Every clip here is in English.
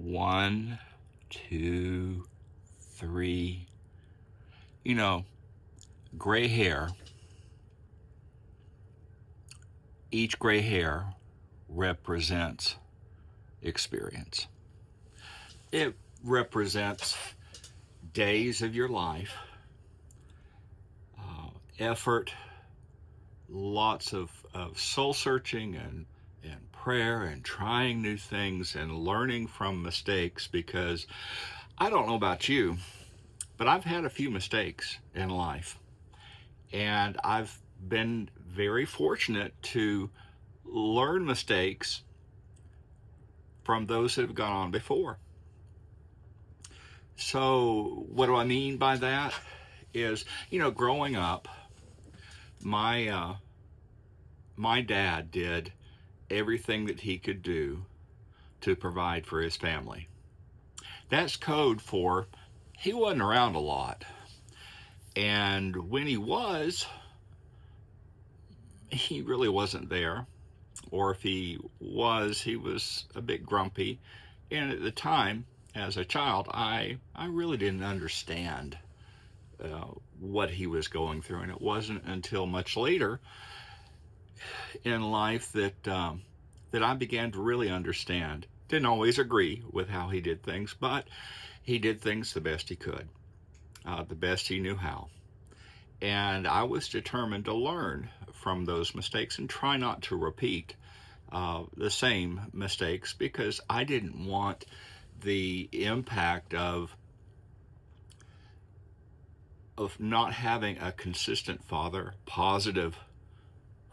1, 2, 3. You know, gray hair, each gray hair represents experience. It represents days of your life, effort, lots of soul searching and prayer and trying new things and learning from mistakes, because I don't know about you, but I've had a few mistakes in life, and I've been very fortunate to learn mistakes from those that have gone on before. So what do I mean by that is, growing up, my dad did everything that he could do to provide for his family. That's code for he wasn't around a lot. And when he was, he really wasn't there. Or if he was a bit grumpy. And at the time, as a child, I really didn't understand what he was going through. And it wasn't until much later in life that I began to really understand. Didn't always agree with how he did things, but he did things the best he could, the best he knew how. And I was determined to learn from those mistakes and try not to repeat the same mistakes, because I didn't want the impact of not having a consistent father, positive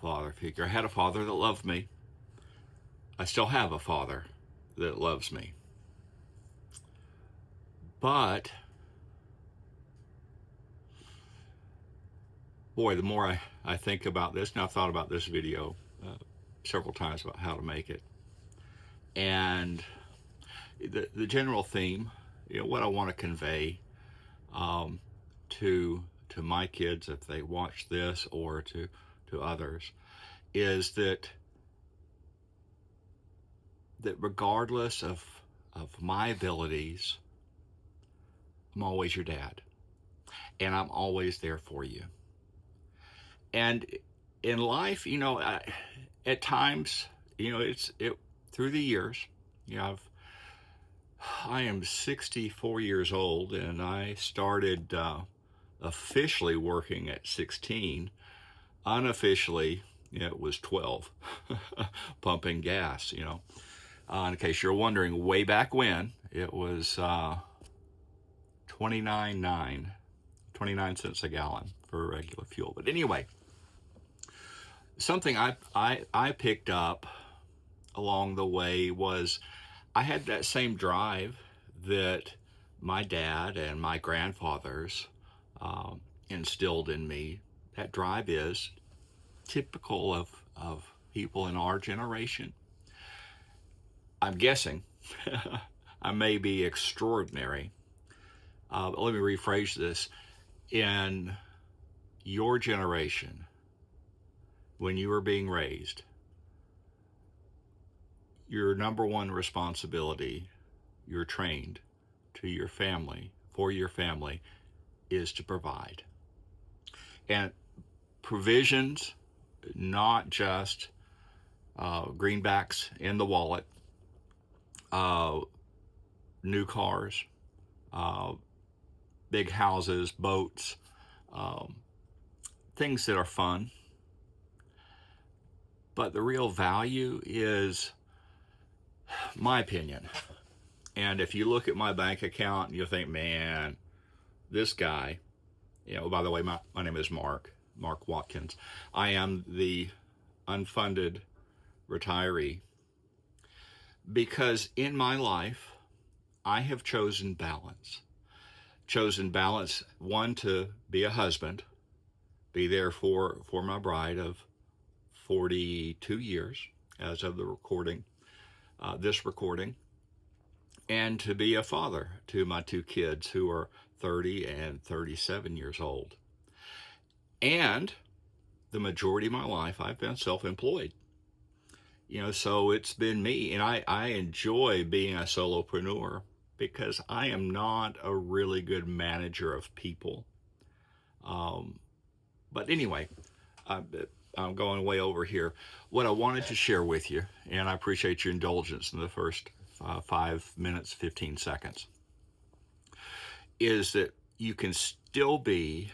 father figure. I had a father that loved me. I still have a father that loves me. But, boy, the more I think about this, and I've thought about this video several times about how to make it. And the general theme, what I want to convey to my kids, if they watch this, or to others, is that regardless of my abilities, I'm always your dad, and I'm always there for you. And in life, at times, through the years, I am 64 years old, and I started officially working at 16. Unofficially, it was 12, pumping gas, in case you're wondering, way back when, it was 29 cents a gallon for regular fuel. But anyway, something I picked up along the way was I had that same drive that my dad and my grandfathers instilled in me. That drive is typical of people in our generation. I'm guessing I may be extraordinary. But let me rephrase this. In your generation, when you were being raised, your number one responsibility, you're trained to your family, for your family, is to provide. And provisions, not just greenbacks in the wallet, new cars, big houses, boats, things that are fun. But the real value is, my opinion, and if you look at my bank account, you'll think, man, this guy, by the way, my name is Mark Watkins. I am the Unfunded Retiree, because in my life, I have chosen balance. One, to be a husband, be there for my bride of 42 years as of the recording, this recording, and to be a father to my two kids who are 30 and 37 years old. And the majority of my life, I've been self-employed. So it's been me, and I enjoy being a solopreneur because I am not a really good manager of people. Um, but anyway, I, I'm going way over here. What I wanted to share with you, and I appreciate your indulgence in the first 5 minutes, 15 seconds, is that you can still be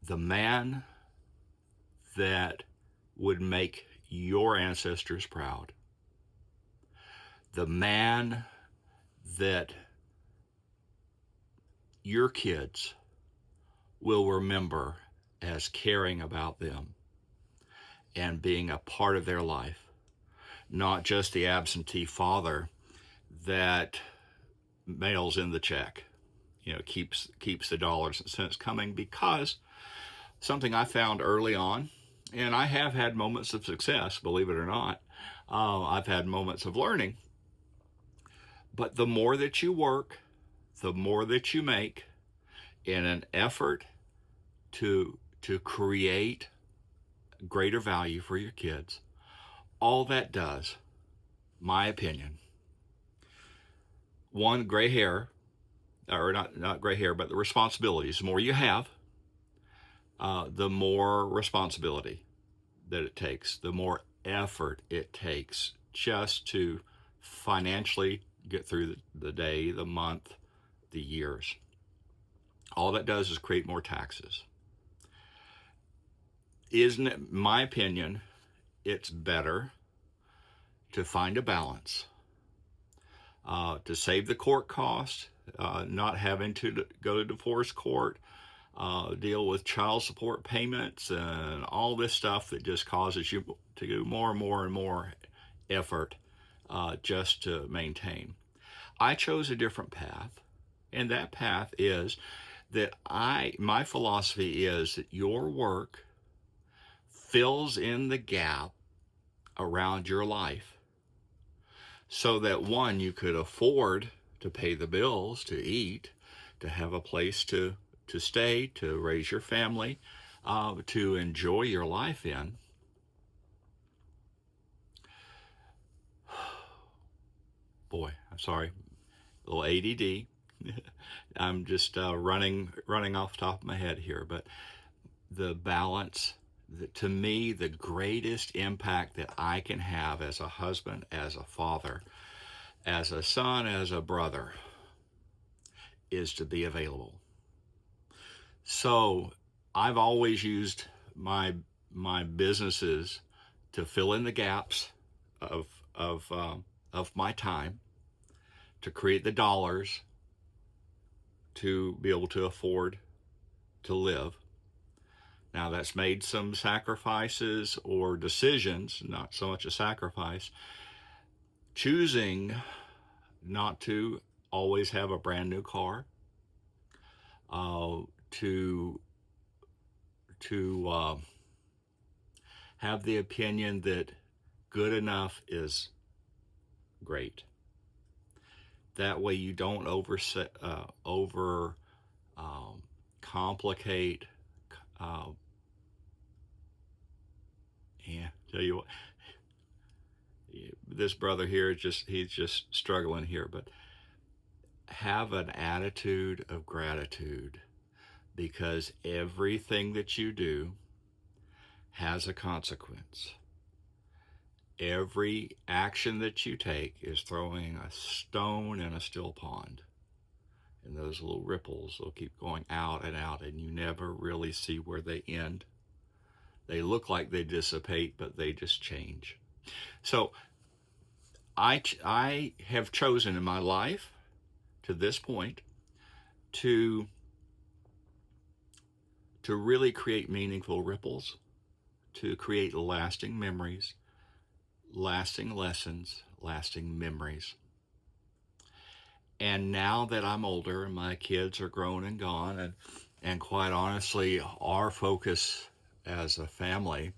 the man that would make your ancestors proud, the man that your kids will remember as caring about them and being a part of their life, not just the absentee father that mails in the check, keeps the dollars and cents coming. Because something I found early on, and I have had moments of success, believe it or not, I've had moments of learning, but the more that you work, the more that you make in an effort to create greater value for your kids, all that does, my opinion, one, gray hair, or not gray hair, but the responsibilities. The more you have, the more responsibility that it takes, the more effort it takes just to financially get through the day, the month, the years. All that does is create more taxes. Isn't it, in my opinion, it's better to find a balance, to save the court cost, not having to go to divorce court, deal with child support payments and all this stuff that just causes you to do more and more and more effort just to maintain. I chose a different path, and that path is that my philosophy is that your work fills in the gap around your life, so that one, you could afford to pay the bills, to eat, to have a place to stay, to raise your family, to enjoy your life in. Boy, I'm sorry, a little ADD. I'm just running off the top of my head here, but the balance, to me, the greatest impact that I can have as a husband, as a father, as a son, as a brother, is to be available. So I've always used my businesses to fill in the gaps of my time, to create the dollars to be able to afford to live. Now, that's made some sacrifices or decisions, not so much a sacrifice, choosing not to always have a brand new car, to have the opinion that good enough is great. That way you don't over complicate. Yeah, tell you what, this brother here, he's just struggling here, but have an attitude of gratitude, because everything that you do has a consequence. Every action that you take is throwing a stone in a still pond, and those little ripples will keep going out and out, and you never really see where they end. They look like they dissipate, but they just change. So I have chosen in my life to this point to really create meaningful ripples, to create lasting memories, lasting lessons, lasting memories. And now that I'm older and my kids are grown and gone, and quite honestly, our focus as a family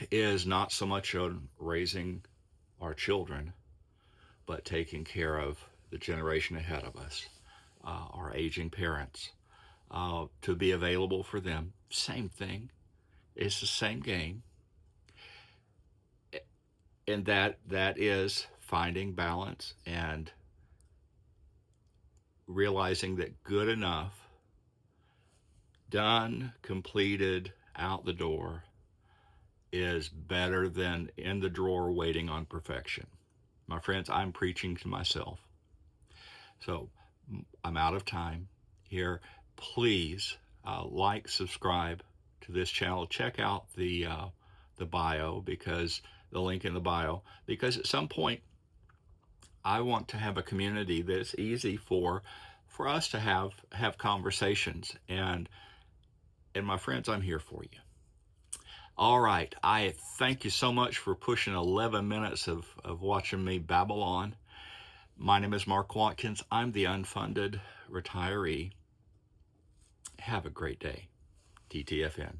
is not so much on raising our children, but taking care of the generation ahead of us, our aging parents, to be available for them. Same thing. It's the same game. And that is finding balance and realizing that good enough, done, completed, out the door, is better than in the drawer waiting on perfection. My friends, I'm preaching to myself. So I'm out of time here. Please like, subscribe to this channel. Check out the bio, because the link in the bio, because at some point I want to have a community that's easy for us to have conversations. And my friends, I'm here for you. All right. I thank you so much for pushing 11 minutes of watching me babble on. My name is Mark Watkins. I'm the Unfunded Retiree. Have a great day. TTFN.